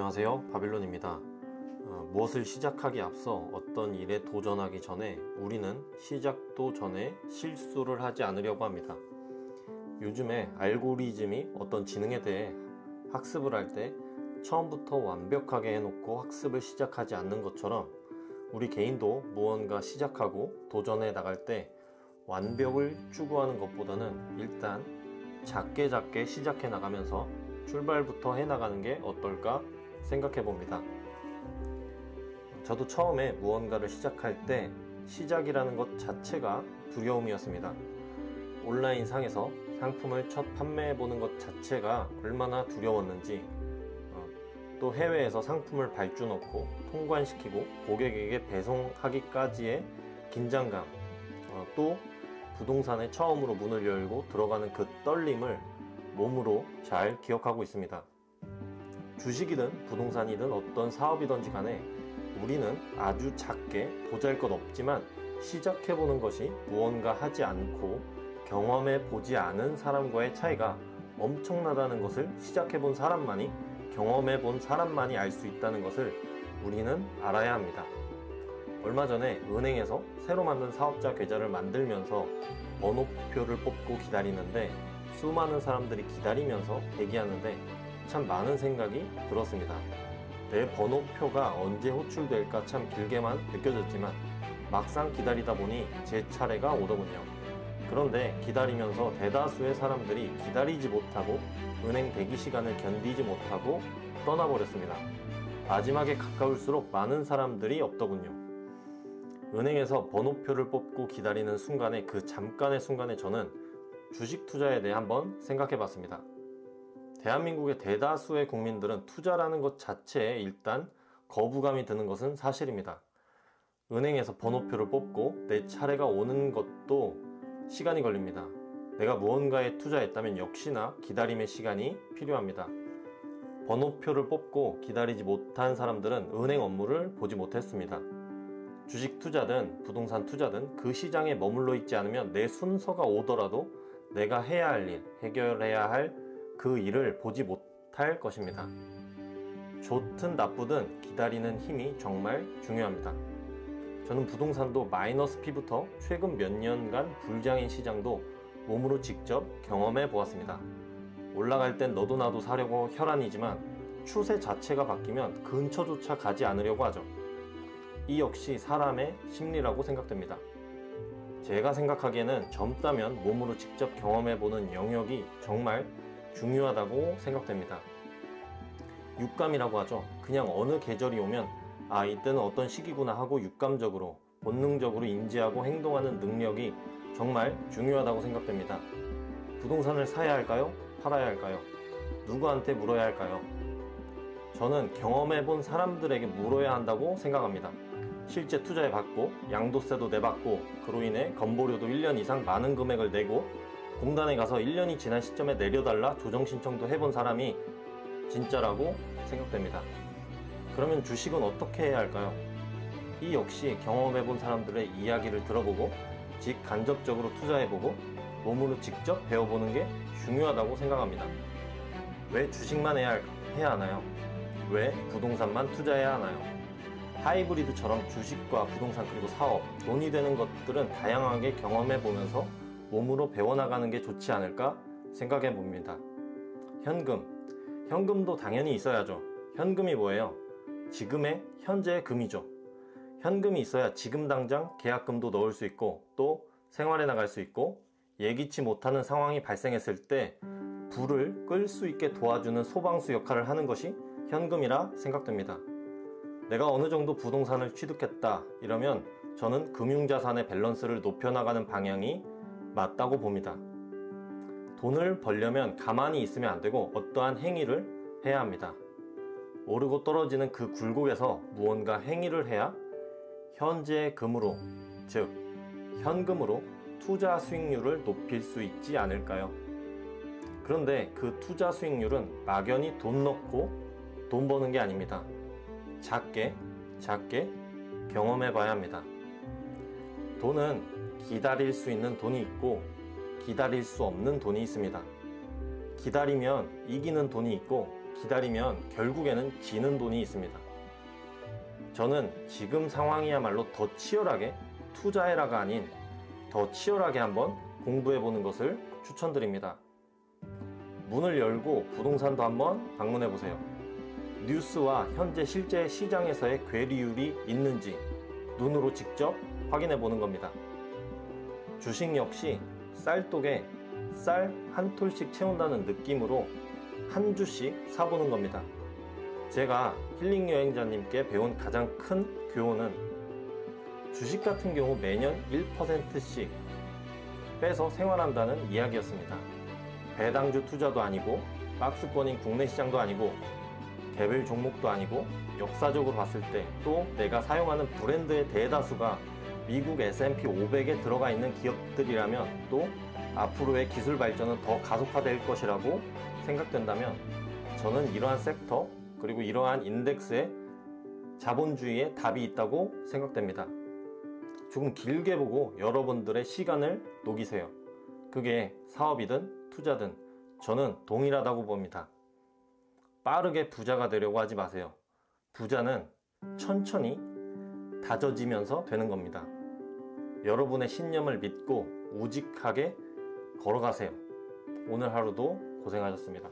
안녕하세요, 바빌론입니다. 무엇을 시작하기 앞서 어떤 일에 도전하기 전에 우리는 시작도 전에 실수를 하지 않으려고 합니다. 요즘에 알고리즘이 어떤 지능에 대해 학습을 할 때 처음부터 완벽하게 해놓고 학습을 시작하지 않는 것처럼 우리 개인도 무언가 시작하고 도전해 나갈 때 완벽을 추구하는 것보다는 일단 작게 시작해 나가면서 출발부터 해나가는 게 어떨까 생각해 봅니다. 저도 처음에 무언가를 시작할 때 시작이라는 것 자체가 두려움이었습니다. 온라인 상에서 상품을 첫 판매해 보는 것 자체가 얼마나 두려웠는지, 또 해외에서 상품을 발주놓고 통관시키고 고객에게 배송하기까지의 긴장감, 또 부동산에 처음으로 문을 열고 들어가는 그 떨림을 몸으로 잘 기억하고 있습니다. 주식이든 부동산이든 어떤 사업이든지 간에 우리는 아주 작게 보잘것없지만 시작해보는 것이 무언가 하지 않고 경험해보지 않은 사람과의 차이가 엄청나다는 것을 시작해본 사람만이, 경험해본 사람만이 알 수 있다는 것을 우리는 알아야 합니다. 얼마 전에 은행에서 새로 만든 사업자 계좌를 만들면서 번호표를 뽑고 기다리는데 수많은 사람들이 기다리면서 대기하는데 참 많은 생각이 들었습니다. 내 번호표가 언제 호출될까 참 길게만 느껴졌지만 막상 기다리다 보니 제 차례가 오더군요. 그런데 기다리면서 대다수의 사람들이 기다리지 못하고 은행 대기 시간을 견디지 못하고 떠나버렸습니다. 마지막에 가까울수록 많은 사람들이 없더군요. 은행에서 번호표를 뽑고 기다리는 순간에, 그 잠깐의 순간에 저는 주식 투자에 대해 한번 생각해 봤습니다. 대한민국의 대다수의 국민들은 투자라는 것 자체에 일단 거부감이 드는 것은 사실입니다. 은행에서 번호표를 뽑고 내 차례가 오는 것도 시간이 걸립니다. 내가 무언가에 투자했다면 역시나 기다림의 시간이 필요합니다. 번호표를 뽑고 기다리지 못한 사람들은 은행 업무를 보지 못했습니다. 주식 투자든 부동산 투자든 그 시장에 머물러 있지 않으면 내 순서가 오더라도 내가 해야 할 일, 해결해야 할 그 일을 보지 못할 것입니다. 좋든 나쁘든 기다리는 힘이 정말 중요합니다. 저는 부동산도 마이너스 P부터 최근 몇 년간 불장인 시장도 몸으로 직접 경험해 보았습니다. 올라갈 땐 너도 나도 사려고 혈안이지만 추세 자체가 바뀌면 근처조차 가지 않으려고 하죠. 이 역시 사람의 심리라고 생각됩니다. 제가 생각하기에는 젊다면 몸으로 직접 경험해보는 영역이 정말 중요하다고 생각됩니다. 육감이라고 하죠. 그냥 어느 계절이 오면 이때는 어떤 시기구나 하고 육감적으로, 본능적으로 인지하고 행동하는 능력이 정말 중요하다고 생각됩니다. 부동산을 사야 할까요? 팔아야 할까요? 누구한테 물어야 할까요? 저는 경험해본 사람들에게 물어야 한다고 생각합니다. 실제 투자해 봤고 양도세도 내봤고 그로 인해 건보료도 1년 이상 많은 금액을 내고 공단에 가서 1년이 지난 시점에 내려달라 조정 신청도 해본 사람이 진짜라고 생각됩니다. 그러면 주식은 어떻게 해야 할까요? 이 역시 경험해본 사람들의 이야기를 들어보고 직간접적으로 투자해보고 몸으로 직접 배워보는 게 중요하다고 생각합니다. 왜 주식만 해야 하나요? 왜 부동산만 투자해야 하나요? 하이브리드처럼 주식과 부동산 그리고 사업, 돈이 되는 것들은 다양하게 경험해보면서 몸으로 배워나가는 게 좋지 않을까 생각해 봅니다. 현금도 당연히 있어야죠. 현금이 뭐예요? 지금의 현재의 금이죠. 현금이 있어야 지금 당장 계약금도 넣을 수 있고 또 생활해 나갈 수 있고 예기치 못하는 상황이 발생했을 때 불을 끌 수 있게 도와주는 소방수 역할을 하는 것이 현금이라 생각됩니다. 내가 어느 정도 부동산을 취득했다 이러면 저는 금융자산의 밸런스를 높여나가는 방향이 맞다고 봅니다. 돈을 벌려면 가만히 있으면 안 되고 어떠한 행위를 해야 합니다. 오르고 떨어지는 그 굴곡에서 무언가 행위를 해야 현재의 금으로, 즉 현금으로 투자 수익률을 높일 수 있지 않을까요? 그런데 그 투자 수익률은 막연히 돈 넣고 돈 버는 게 아닙니다. 작게 경험해 봐야 합니다. 돈은 기다릴 수 있는 돈이 있고 기다릴 수 없는 돈이 있습니다. 기다리면 이기는 돈이 있고 기다리면 결국에는 지는 돈이 있습니다. 저는 지금 상황이야말로 더 치열하게 투자해라가 아닌 더 치열하게 한번 공부해보는 것을 추천드립니다. 문을 열고 부동산도 한번 방문해보세요. 뉴스와 현재 실제 시장에서의 괴리율이 있는지 눈으로 직접 확인해보는 겁니다. 주식 역시 쌀독에 쌀 한 톨씩 채운다는 느낌으로 한 주씩 사보는 겁니다. 제가 힐링 여행자님께 배운 가장 큰 교훈은 주식 같은 경우 매년 1%씩 빼서 생활한다는 이야기였습니다. 배당주 투자도 아니고 박스권인 국내 시장도 아니고 개별 종목도 아니고 역사적으로 봤을 때 또 내가 사용하는 브랜드의 대다수가 미국 S&P 500에 들어가 있는 기업들이라면 또 앞으로의 기술 발전은 더 가속화될 것이라고 생각된다면 저는 이러한 섹터 그리고 이러한 인덱스에 자본주의에 답이 있다고 생각됩니다. 조금 길게 보고 여러분들의 시간을 녹이세요. 그게 사업이든 투자든 저는 동일하다고 봅니다. 빠르게 부자가 되려고 하지 마세요. 부자는 천천히 다져지면서 되는 겁니다. 여러분의 신념을 믿고 우직하게 걸어가세요. 오늘 하루도 고생하셨습니다.